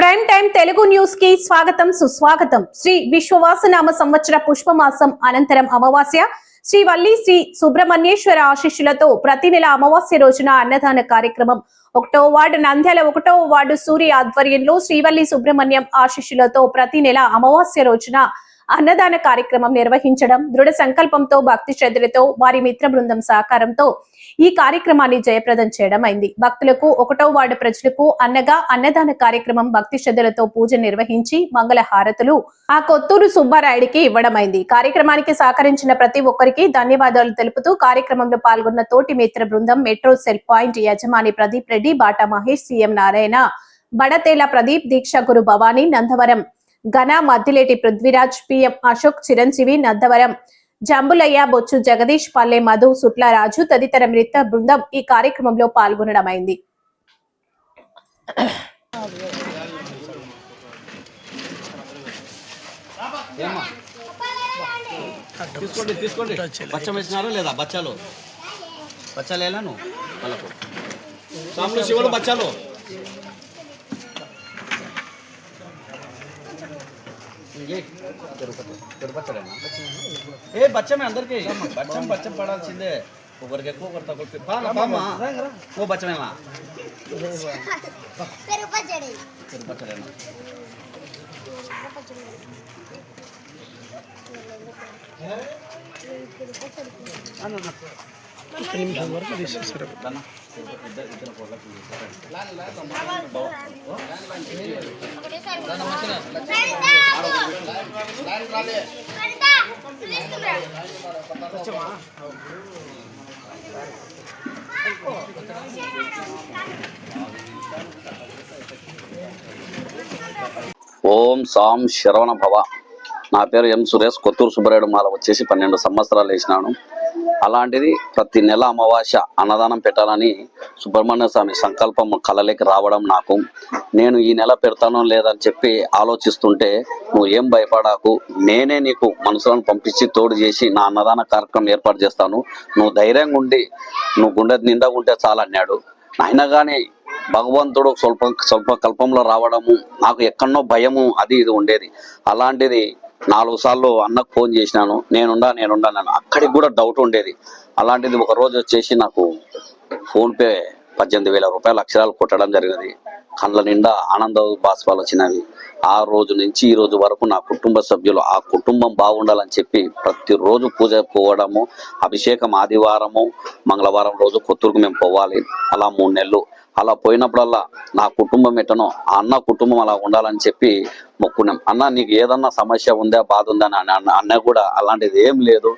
Prime time Telugu news కి స్వాగతం సుస్వాగతం. శ్రీ విశ్వవాసనామ సంవత్సర పుష్పమాసం అనంతరం అమావాస్య శ్రీ వల్లి శ్రీ సుబ్రహ్మణ్యేశ్వర ఆశీస్సులతో ప్రతి నెల అమావాస్య రోజున అన్నదాన కార్యక్రమం 1వ వార్డు నంద్యాల 1వ వార్డు సూరి ఆధ్వర్యంలో శ్రీవల్లి సుబ్రహ్మణ్యం ఆశీస్సులతో ప్రతి నెల అమావాస్య రోజున అన్నదాన కార్యక్రమం నిర్వహించడం దృఢ సంకల్పంతో భక్తి శ్రద్ధలతో వారి మిత్ర బృందం సహకారంతో ఈ కార్యక్రమాన్ని జయప్రదం చేయడం అయింది. భక్తులకు 1వ వార్డు ప్రజలకు అన్నగా అన్నదాన కార్యక్రమం భక్తి శ్రద్ధలతో పూజ నిర్వహించి మంగళ హారతులు ఆ కొత్తూరు సుబ్బారాయుడికి ఇవ్వడమైంది. కార్యక్రమానికి సహకరించిన ప్రతి ఒక్కరికి ధన్యవాదాలు తెలుపుతూ కార్యక్రమంలో పాల్గొన్న తోటి మిత్ర బృందం మెట్రో సెల్ పాయింట్ యజమాని ప్రదీప్ రెడ్డి, బాటా మహేష్, సీఎం నారాయణ, బడతేల ప్రదీప్, దీక్ష గురు భవానీ, నందవరం ఘన, మద్దిలేటి పృథ్వీరాజ్, పిఎం అశోక్, చిరంజీవి, నందవరం జంబులయ్య, బొచ్చు జగదీష్, పల్లె మధు, సుట్లరాజు తదితర మిత్ర బృందం ఈ కార్యక్రమంలో పాల్గొనడమైంది. ఏ బచ్చమే అందరికి బచ్చం పడాల్సిందే ఒకరికి ఎక్కువ ఒకరి తక్కువ ఓ బచ్చమేనా పచ్చడేనా నిమిషం వరకు తీసేస్తారు. ఓం సాం శరవణ భవ. నా పేరు ఎం సురేష్. కొత్తూరు సుబ్బారాయుడు మాల వచ్చేసి 12 సంవత్సరాలు వేసినాను. అలాంటిది ప్రతి నెల అమావాస్య అన్నదానం పెట్టాలని సుబ్రహ్మణ్య స్వామి సంకల్పం కలలేకి రావడం నాకు. నేను ఈ నెల పెడతానో లేదని చెప్పి ఆలోచిస్తుంటే, నువ్వు ఏం భయపడాకు, నేనే నీకు మనుషులను పంపించి తోడు చేసి నా అన్నదాన కార్యక్రమం ఏర్పాటు చేస్తాను, నువ్వు ధైర్యంగా ఉండి నువ్వు గుండె నిండా ఉంటే చాలన్నాడు. అయినా కానీ భగవంతుడు స్వల్ప కల్పంలో రావడము నాకు ఎక్కడనో భయము అది ఇది ఉండేది. అలాంటిది 4 సార్లు అన్నకు ఫోన్ చేసినాను, నేనుండాను. అక్కడికి కూడా డౌట్ ఉండేది. అలాంటిది ఒక రోజు వచ్చేసి నాకు ఫోన్పే 18,000 రూపాయల అక్షరాలు కొట్టడం జరిగినది. కళ్ళ నిండా ఆనంద బాష్పాలు వచ్చినవి. ఆ రోజు నుంచి ఈ రోజు వరకు నా కుటుంబ సభ్యులు ఆ కుటుంబం బాగుండాలని చెప్పి ప్రతిరోజు పూజ పోవడము, అభిషేకం ఆదివారము మంగళవారం రోజు కొత్తూరుకు మేము పోవాలి. అలా 3 నెలలు అలా పోయినప్పుడల్లా నా కుటుంబం ఎట్టనో ఆ అన్న కుటుంబం అలా ఉండాలని చెప్పి మొక్కున్నాం. అన్న నీకు ఏదన్నా సమస్య ఉందా, బాధ ఉందా అని అన్న కూడా అలాంటిది ఏం లేదు,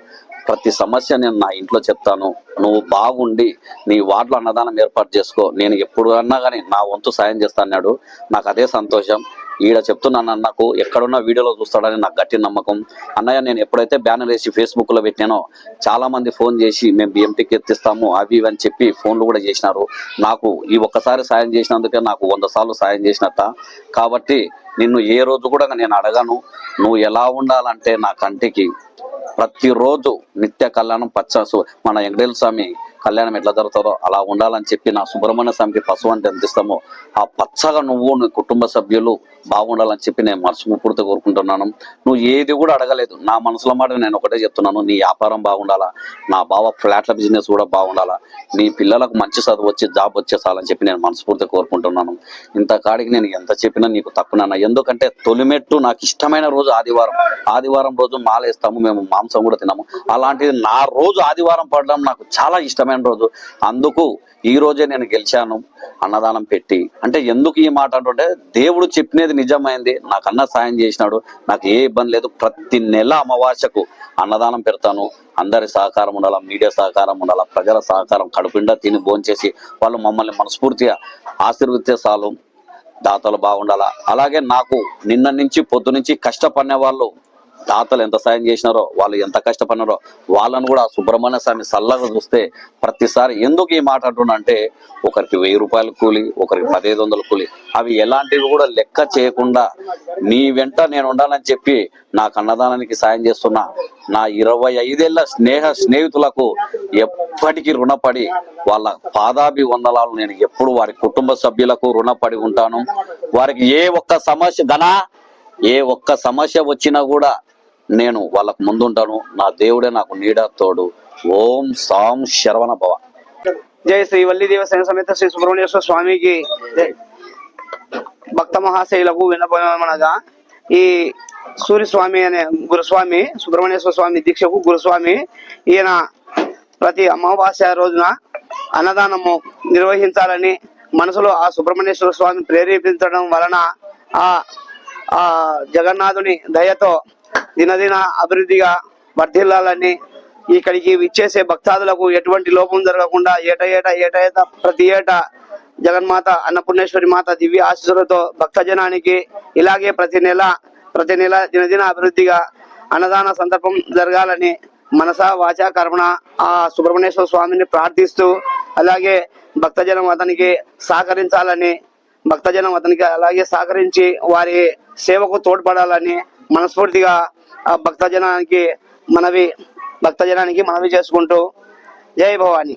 ప్రతి సమస్య నేను నా ఇంట్లో చెప్తాను, నువ్వు బాగుండి నీ వార్డులో అన్నదానం ఏర్పాటు చేసుకో, నేను ఎప్పుడు అన్నా కానీ నా వంతు సాయం చేస్తా అన్నాడు. నాకు అదే సంతోషం. ఈడ చెప్తున్నాను అన్నకు, ఎక్కడున్న వీడియోలో చూస్తాడని నాకు గట్టి నమ్మకం. అన్నయ్య నేను ఎప్పుడైతే బ్యానర్ వేసి ఫేస్బుక్లో పెట్టినానో చాలా మంది ఫోన్ చేసి మేము బిఎంటీకి ఎత్తిస్తాము అవి ఇవి అని చెప్పి ఫోన్లు కూడా చేసినారు. నాకు ఈ ఒక్కసారి సాయం చేసినందుకే నాకు 100 సార్లు సాయం చేసినట్ట. కాబట్టి నిన్ను ఏ రోజు కూడా నేను అడగను. నువ్వు ఎలా ఉండాలంటే నా కంటికి ప్రతిరోజు నిత్య కళ్యాణం మన వెంకటేశ్వర స్వామి కళ్యాణం ఎట్లా జరుగుతుందో అలా ఉండాలని చెప్పి నా సుబ్రహ్మణ్య స్వామికి పశువు అంటే ఎంత ఇస్తామో ఆ పచ్చగా నువ్వు నీ కుటుంబ సభ్యులు బాగుండాలని చెప్పి నేను మనస్ఫూర్తిగా కోరుకుంటున్నాను. నువ్వు ఏది కూడా అడగలేదు, నా మనసులో మాట నేను ఒకటే చెప్తున్నాను, నీ వ్యాపారం బాగుండాలా, నా బావ ఫ్లాట్ల బిజినెస్ కూడా బాగుండాలా, నీ పిల్లలకు మంచి చదువు వచ్చి జాబ్ వచ్చేసాలని చెప్పి నేను మనస్ఫూర్తిగా కోరుకుంటున్నాను. ఇంత కాడికి నేను ఎంత చెప్పినా నీకు తక్కువ. ఎందుకంటే తొలిమెట్టు నాకు ఇష్టమైన రోజు ఆదివారం రోజు మాలేస్తాము, మేము మాంసం కూడా తినము. అలాంటిది నా రోజు ఆదివారం పడడం నాకు చాలా ఇష్టమైన రోజు. అందుకు ఈ రోజే నేను గెలిచాను అన్నదానం పెట్టి. అంటే ఎందుకు ఈ మాట అంటుంటే, దేవుడు చెప్పినది నిజమైంది, నాకు అన్న సాయం చేసినాడు, నాకు ఏ ఇబ్బంది లేదు. ప్రతి నెల అమావాస్యకు అన్నదానం పెడతాను. అందరి సహకారం ఉండాలా, మీడియా సహకారం ఉండాలా, ప్రజల సహకారం, కడుపుండా తిని భోంచేసి వాళ్ళు మమ్మల్ని మనస్ఫూర్తిగా ఆశీర్వదిస్తే చాలు, దాతలు బాగుండాలా. అలాగే నాకు నిన్న నుంచి పొద్దు నుంచి కష్టపడిన వాళ్ళు తాతలు ఎంత సాయం చేసినారో, వాళ్ళు ఎంత కష్టపడినారో వాళ్ళను కూడా సుబ్రహ్మణ్య స్వామి సల్లగా చూస్తే ప్రతిసారి ఎందుకు ఈ మాట అంటున్నా అంటే, ఒకరికి 1000 రూపాయల కూలి, ఒకరికి 1500 కూలి, అవి ఎలాంటివి కూడా లెక్క చేయకుండా నీ వెంట నేను ఉండాలని చెప్పి నాకు అన్నదానానికి సాయం చేస్తున్నా నా 25 ఏళ్ల స్నేహితులకు ఎప్పటికీ రుణపడి వాళ్ళ పాదాభివందనాలు నేను ఎప్పుడు వారి కుటుంబ సభ్యులకు రుణపడి ఉంటాను. వారికి ఏ ఒక్క సమస్య వచ్చినా కూడా నేను వాళ్ళకు ముందుంటాను. నా దేవుడే నాకు నీడ తోడు. ఓం సాం శరవణ భవ. జై శ్రీ వల్లి దేవసేన సమేత శ్రీ సుబ్రహ్మణ్యేశ్వర స్వామికి జై. భక్త మహాశైలకు విన్నపమనగా, ఈ సూర్యస్వామి అనే గురుస్వామి, సుబ్రహ్మణ్యేశ్వర స్వామి దీక్షకు గురుస్వామి, ఈయన ప్రతి అమావాస్య రోజున అన్నదానము నిర్వహించాలని మనసులో ఆ సుబ్రహ్మణ్యేశ్వర స్వామి ప్రేరేపించడం వలన ఆ జగన్నాథుని దయతో దినదిన అభివృద్ధిగా వర్ధిల్లాలని, ఇక్కడికి విచ్చేసే భక్తాదులకు ఎటువంటి లోపం జరగకుండా ఏటా ప్రతి ఏటా జగన్మాత అన్నపూర్ణేశ్వరి మాత దివ్య ఆశీస్సులతో భక్తజనానికి ఇలాగే ప్రతి నెల దినదిన అభివృద్ధిగా అన్నదాన సందర్భం జరగాలని మనస వాచ కర్మణ ఆ సుబ్రహ్మణ్యేశ్వర స్వామిని ప్రార్థిస్తూ, అలాగే భక్తజనం అతనికి సహకరించాలని, భక్తజనం అతనికి అలాగే సహకరించి వారి సేవకు తోడ్పడాలని మనస్ఫూర్తిగా ఆ భక్తజనానికి మనవి చేసుకుంటూ జై భవాని.